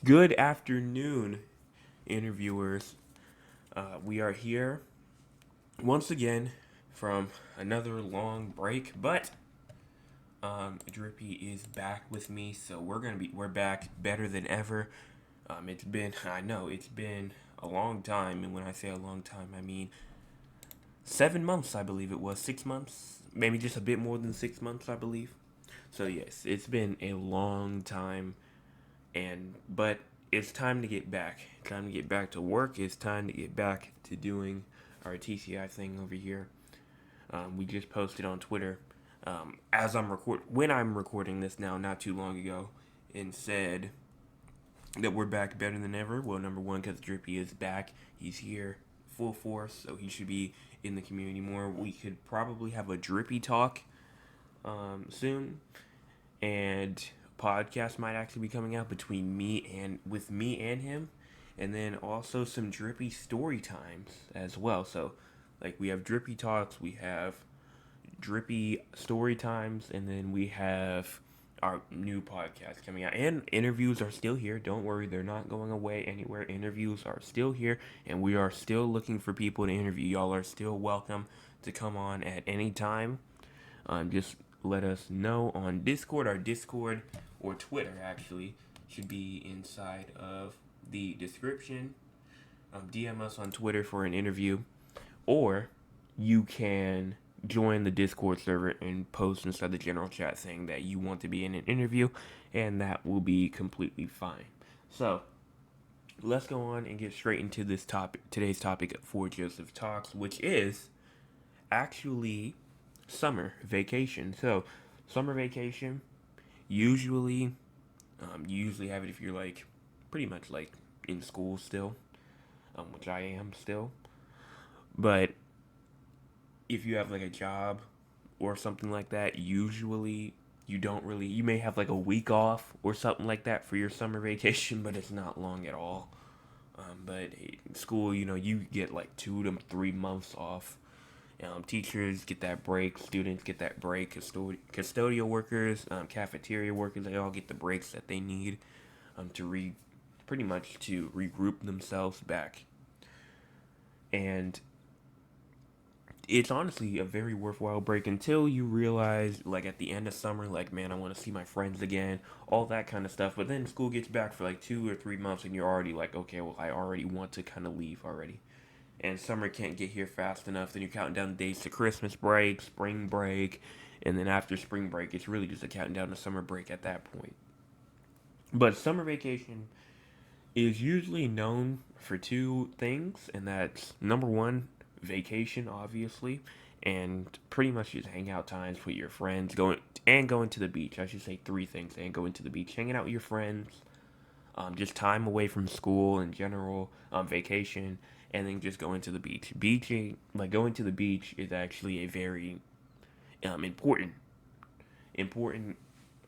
Good afternoon, interviewers. We are here once again from another long break, but Drippy is back with me, so we're back better than ever. It's been a long time, and when I say a long time, I mean 7 months, I believe it was 6 months, maybe just a bit more than 6 months, I believe. So yes, it's been a long time but it's time to get back. Time to get back to work. It's time to get back to doing our TCI thing over here. We just posted on Twitter as when I'm recording this now, not too long ago, and said that we're back better than ever. Well, number one, because Drippy is back. He's here full force, so he should be in the community more. We could probably have a Drippy talk soon, and podcast might actually be coming out between me and him, and then also some Drippy story times as well. So like we have Drippy talks, we have Drippy story times, and then we have our new podcast coming out, and interviews are still here. Don't worry, they're not going away anywhere. Interviews are still here, and we are still looking for people to interview. Y'all are still welcome to come on at any time. Just let us know on Discord. Our Discord or Twitter actually should be inside of the description. DM us on Twitter for an interview, or you can join the Discord server and post inside the general chat saying that you want to be in an interview, and that will be completely fine. So let's go on and get straight into today's topic for Joseph Talks, which is actually summer vacation. So summer vacation, usually you usually have it if you're like pretty much like in school still, which I am still. But if you have like a job or something like that, usually you may have like a week off or something like that for your summer vacation, but it's not long at all. But in school, you get like 2 to 3 months off. Teachers get that break, students get that break, custodial workers, cafeteria workers, they all get the breaks that they need pretty much to regroup themselves back. And it's honestly a very worthwhile break until you realize, like at the end of summer, like, man, I want to see my friends again, all that kind of stuff. But then school gets back for like 2 or 3 months, and you're already like, okay, well, I already want to kind of leave already. And summer can't get here fast enough. Then you're counting down the days to Christmas break, spring break, and then after spring break, it's really just a counting down to summer break at that point. But summer vacation is usually known for two things, and that's number one, vacation, obviously, and pretty much just hangout times with your friends, going to the beach. I should say three things: and going to the beach, hanging out with your friends, just time away from school in general, vacation, and then just going to the beach. Going to the beach is actually a very important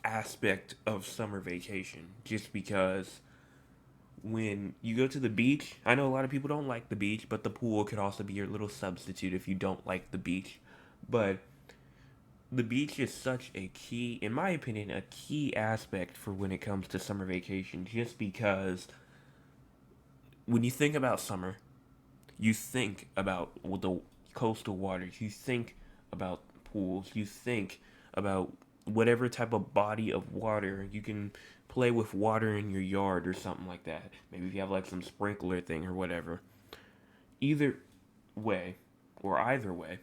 aspect of summer vacation, just because when you go to the beach, I know a lot of people don't like the beach, but the pool could also be your little substitute if you don't like the beach. But the beach is such a key, in my opinion, a key aspect for when it comes to summer vacation, just because when you think about summer, you think about the coastal waters, you think about pools, you think about whatever type of body of water you can play with water in your yard or something like that. Maybe if you have like some sprinkler thing or whatever. Either way, or either way,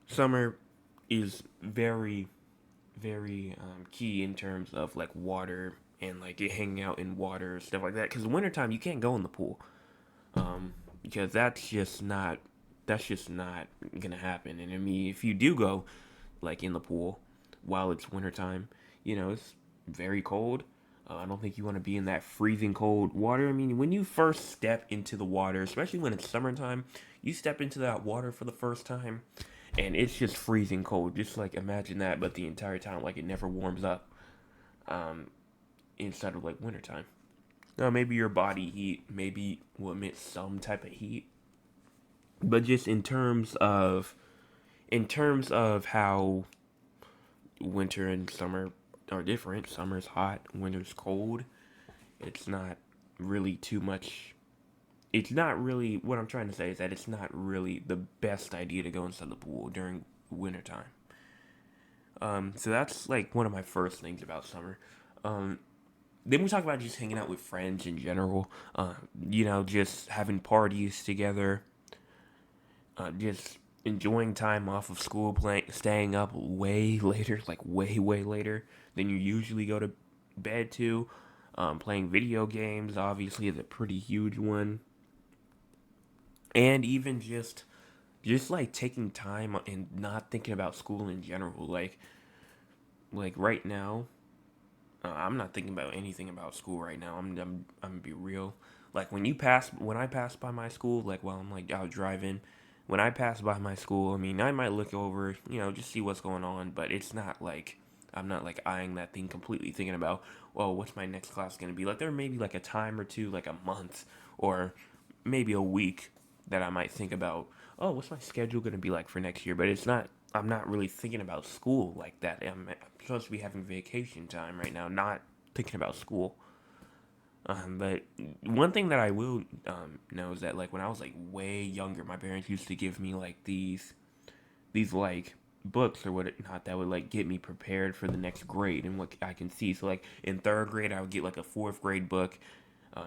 summer is very, very key in terms of like water and like hanging out in water stuff like that. Because wintertime you can't go in the pool, because that's just not gonna happen. And I mean, if you do go like in the pool while it's wintertime, it's very cold. I don't think you want to be in that freezing cold water. I mean, when you first step into the water, especially when it's summertime, you step into that water for the first time, and it's just freezing cold. Just like imagine that, but the entire time, like it never warms up. Um, Instead of like wintertime. Now, maybe your body heat maybe will emit some type of heat, but just in terms of how winter and summer are different. Summer's hot, winter's cold. It's not really too much. It's not really, what I'm trying to say is that it's not really the best idea to go inside the pool during wintertime. So that's like one of my first things about summer. Um, then we talk about just hanging out with friends in general. Just having parties together, just enjoying time off of school, playing, staying up way later, like way later than you usually go to bed to. Playing video games obviously is a pretty huge one, and even just like taking time and not thinking about school in general. Like right now, I'm not thinking about anything about school right now. I'm gonna be real. Like when I pass by my school, like while I'm like out driving, when I pass by my school, I mean I might look over, just see what's going on, but it's not like I'm not like eyeing that thing completely, thinking about, well, what's my next class gonna be? Like there may be like a time or two, like a month or maybe a week that I might think about, oh, what's my schedule gonna be like for next year? But it's not. I'm not really thinking about school like that. I'm supposed to be having vacation time right now, not thinking about school. But one thing that I will know is that like when I was like way younger, my parents used to give me like these like books or whatnot that would like get me prepared for the next grade and what I can see. So like in third grade, I would get like a fourth grade book.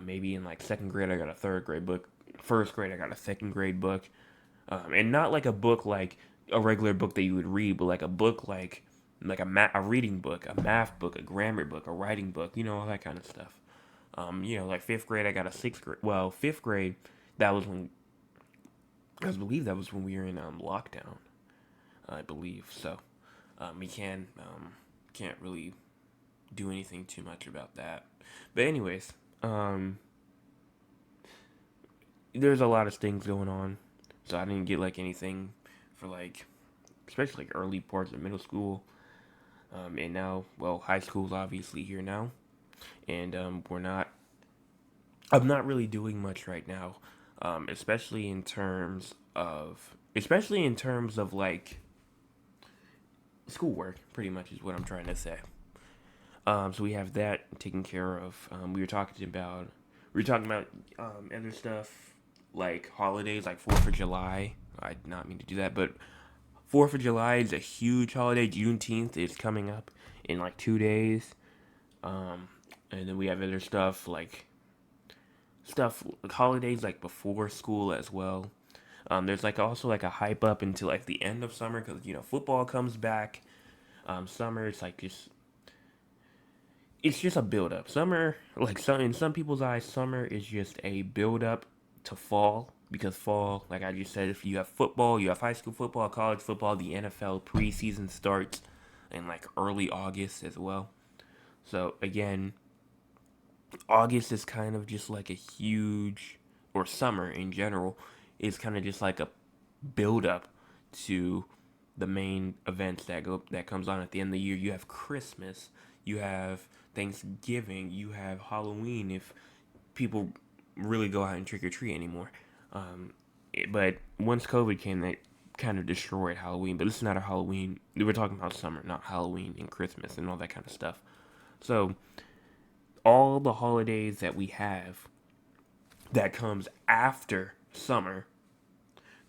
Maybe in like second grade, I got a third grade book. First grade, I got a second grade book, and not like a book like a regular book that you would read, but like a book like a reading book, a math book, a grammar book, a writing book, all that kind of stuff. Like fifth grade, I got a sixth grade. Well, fifth grade, that was when I believe that was when we were in lockdown. I believe so. We can't really do anything too much about that. But anyways, there's a lot of things going on, so I didn't get like anything for like, especially like early parts of middle school. And now, well, high school's obviously here now, and we're not. I'm not really doing much right now, especially in terms of like schoolwork. Pretty much is what I'm trying to say. So we have that taken care of. We were talking about other stuff like holidays, like Fourth of July. I did not mean to do that, but Fourth of July is a huge holiday. Juneteenth is coming up in like 2 days. Um, and then we have other stuff like holidays like before school as well. There's like also like a hype up until like the end of summer because football comes back. Summer it's just a build up. Summer, like some in some people's eyes, summer is just a build up to fall because fall, like I just said, if you have football, you have high school football, college football, the NFL preseason starts in like early August as well. So again, August is kind of just like a huge, or summer in general, is kind of just like a build up to the main events that comes on at the end of the year. You have Christmas, you have Thanksgiving, you have Halloween if people really go out and trick or treat anymore. But once COVID came, that kind of destroyed Halloween. But this is not a Halloween. We were talking about summer, not Halloween and Christmas and all that kind of stuff. So all the holidays that we have that comes after summer,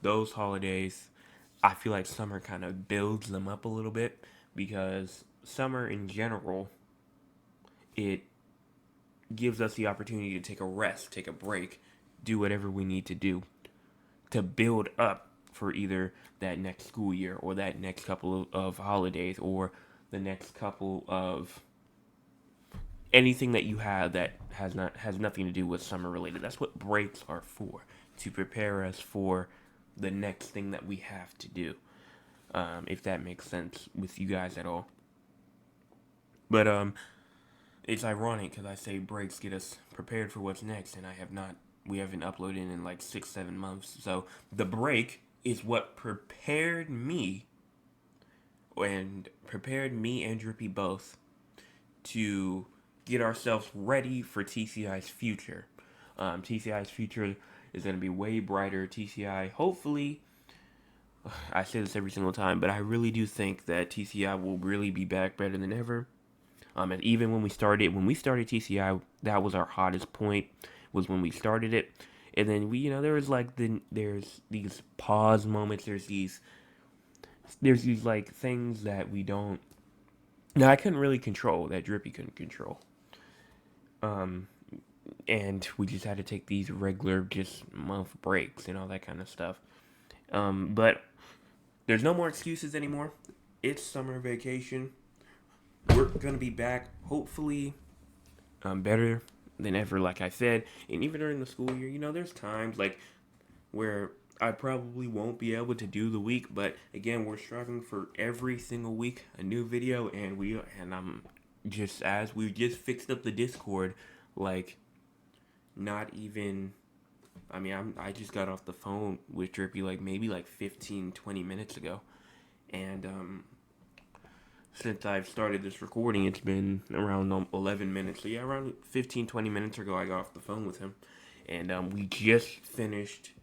those holidays, I feel like summer kind of builds them up a little bit because summer in general, it gives us the opportunity to take a rest, take a break, do whatever we need to do to build up for either that next school year or that next couple of holidays or the next couple of anything that you have that has nothing to do with summer related. That's what breaks are for, to prepare us for the next thing that we have to do. If that makes sense with you guys at all. But it's ironic because I say breaks get us prepared for what's next, and we haven't uploaded in like 6 7 months. So the break is what prepared me and Drippy both to get ourselves ready for TCI's future. TCI's future is going to be way brighter. TCI, hopefully, I say this every single time, but I really do think that TCI will really be back better than ever. And even when we started TCI, that was our hottest point, was when we started it. And then there was like there's these pause moments. There's these like things that we don't. No, I couldn't really control. That Drippy couldn't control. Um, and we just had to take these regular just month breaks and all that kind of stuff. But there's no more excuses anymore. It's summer vacation. We're gonna be back, hopefully, better than ever. Like I said, and even during the school year, there's times like where I probably won't be able to do the week, but again, we're striving for every single week a new video, and I'm just as we just fixed up the Discord, like not even. I mean, I just got off the phone with Drippy like maybe like 15-20 minutes ago, and since I've started this recording, it's been around 11 minutes. So yeah, around 15-20 minutes ago, I got off the phone with him, and we just finished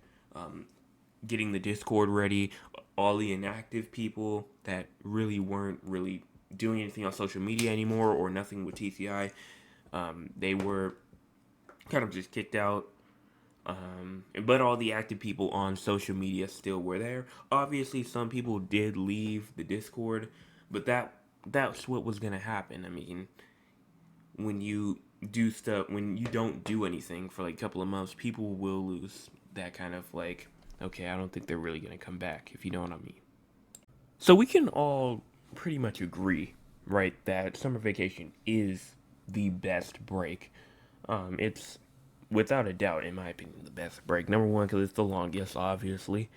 getting the Discord ready. All the inactive people that really weren't really doing anything on social media anymore or nothing with TCI, they were kind of just kicked out. But all the active people on social media still were there. Obviously, some people did leave the Discord, but that's what was gonna happen. I mean, when you when you don't do anything for like a couple of months, people will lose that kind of like, okay, I don't think they're really gonna come back, if you know what I mean. So we can all pretty much agree, right, that summer vacation is the best break. It's without a doubt, in my opinion, the best break. Number one, because it's the longest, obviously,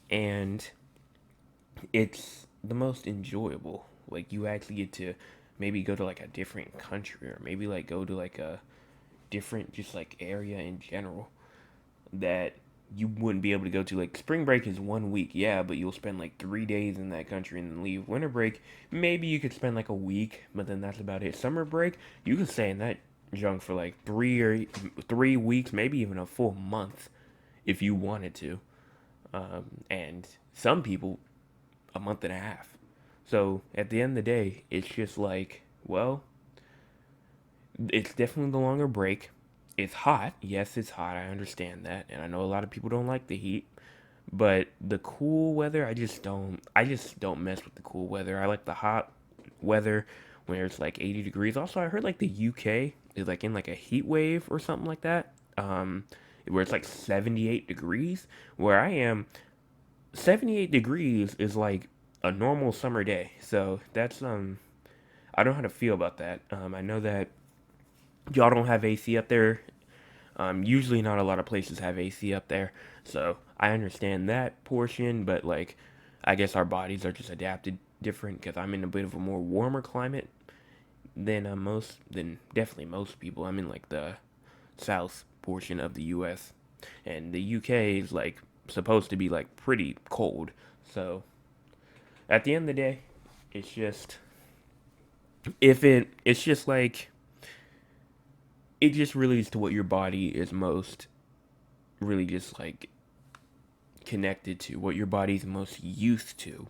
and it's the most enjoyable. Like you actually get to maybe go to like a different country, or maybe like go to like a different just like area in general that you wouldn't be able to go to. Like spring break is 1 week, yeah, but you'll spend like 3 days in that country and then leave. Winter break, maybe you could spend like a week, but then that's about it. Summer break, you can stay in that junk for like 3 weeks, maybe even a full month if you wanted to. And some people a month and a half. So at the end of the day, it's just like, well, it's definitely the longer break. It's hot. Yes, it's hot. I understand that. And I know a lot of people don't like the heat. But the cool weather, I just don't mess with the cool weather. I like the hot weather where it's like 80 degrees. Also, I heard like the UK is like in like a heat wave or something like that. Where it's like 78 degrees. Where I am, 78 degrees is like a normal summer day. So that's I don't know how to feel about that. I know that y'all don't have AC up there. Usually not a lot of places have AC up there. So I understand that portion, but like I guess our bodies are just adapted different because I'm in a bit of a more warmer climate than definitely most people. I'm in like the south portion of the US, and the UK is like supposed to be like pretty cold. So at the end of the day, it's just it's just like it just relates to what your body is most really just like connected to, what your body's most used to.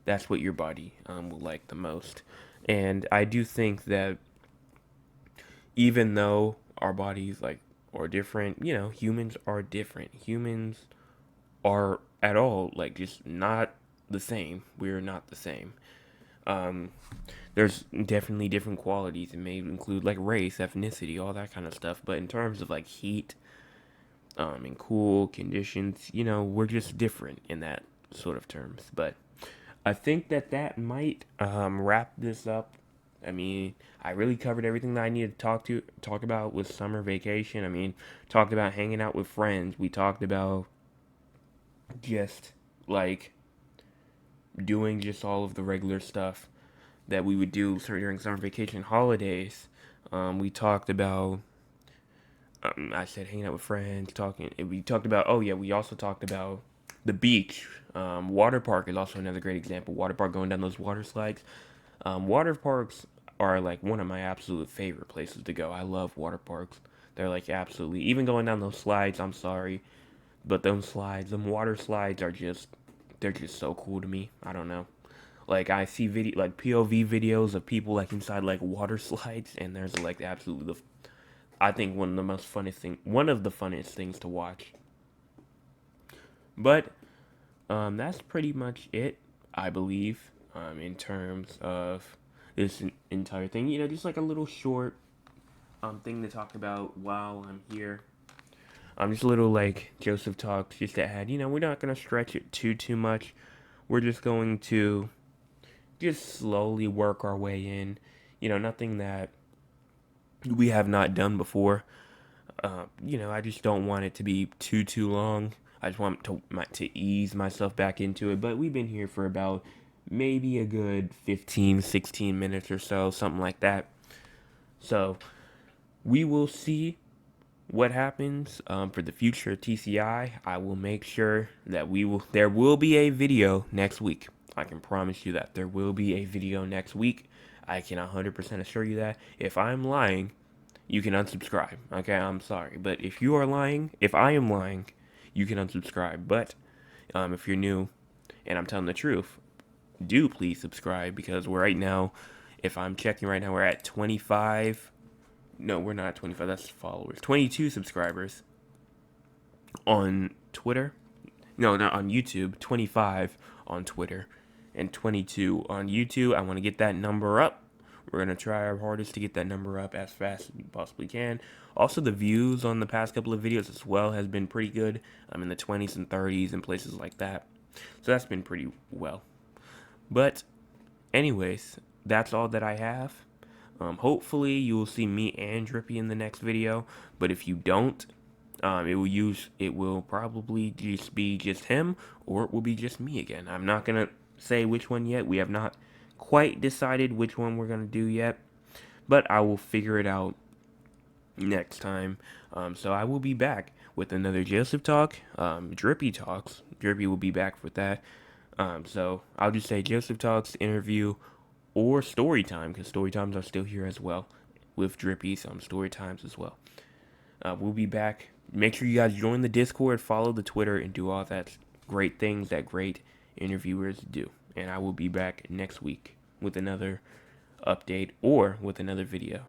That's what your body will like the most. And I do think that even though our bodies like are different, humans are different. Humans are at all like just not the same. We're not the same. Um, there's definitely different qualities. It may include like race, ethnicity, all that kind of stuff. But in terms of like heat, and cool conditions, we're just different in that sort of terms. But I think that might wrap this up. I mean, I really covered everything that I needed to talk about with summer vacation. I mean, talked about hanging out with friends. We talked about just like doing just all of the regular stuff that we would do during summer vacation holidays. We talked about, I said hanging out with friends, talking. We talked about, oh yeah, we also talked about the beach. Water park is also another great example. Water park, going down those water slides. Water parks are like one of my absolute favorite places to go. I love water parks. They're like absolutely, even going down those slides, I'm sorry, but them water slides they're just so cool to me. I don't know. Like I see POV videos of people like inside like water slides, and there's like absolutely I think one of the funniest things to watch. But that's pretty much it, I believe, in terms of this entire thing. You know, just like a little short thing to talk about while I'm here. Just a little like Joseph talks, just to add. You know, we're not gonna stretch it too much. We're just going to just slowly work our way in. You know, nothing that we have not done before. You know, I just don't want it to be too long. I just want to ease myself back into it. But we've been here for about maybe a good 15, 16 minutes or so, something like that. So we will see what happens for the future of TCI. I will make sure that there will be a video next week. I can promise you that there will be a video next week. I can 100% assure you that. If I'm lying, you can unsubscribe. Okay, I'm sorry. But if I am lying, you can unsubscribe. But if you're new and I'm telling the truth, do please subscribe, because right now, if I'm checking right now, we're at 25. No, we're not at 25. That's followers. 22 subscribers on Twitter. No, not on YouTube. 25 on Twitter and 22 on YouTube. I want to get that number up. We're going to try our hardest to get that number up as fast as we possibly can. Also, the views on the past couple of videos as well has been pretty good. I'm in the 20s and 30s and places like that. So that's been pretty well. But anyways, that's all that I have. Hopefully you will see me and Drippy in the next video. But if you don't, it will probably just be him, or it will be just me again. I'm not gonna say which one yet. We have not quite decided which one we're gonna do yet, but I will figure it out next time. So I will be back with another Joseph Talk, Drippy Talks. Drippy will be back with that. So I'll just say Joseph Talks, interview, or story time, because story times are still here as well with Drippy. Some story times as well. We'll be back. Make sure you guys join the Discord, follow the Twitter, and do all that great things that great interviewers do. And I will be back next week with another update or with another video.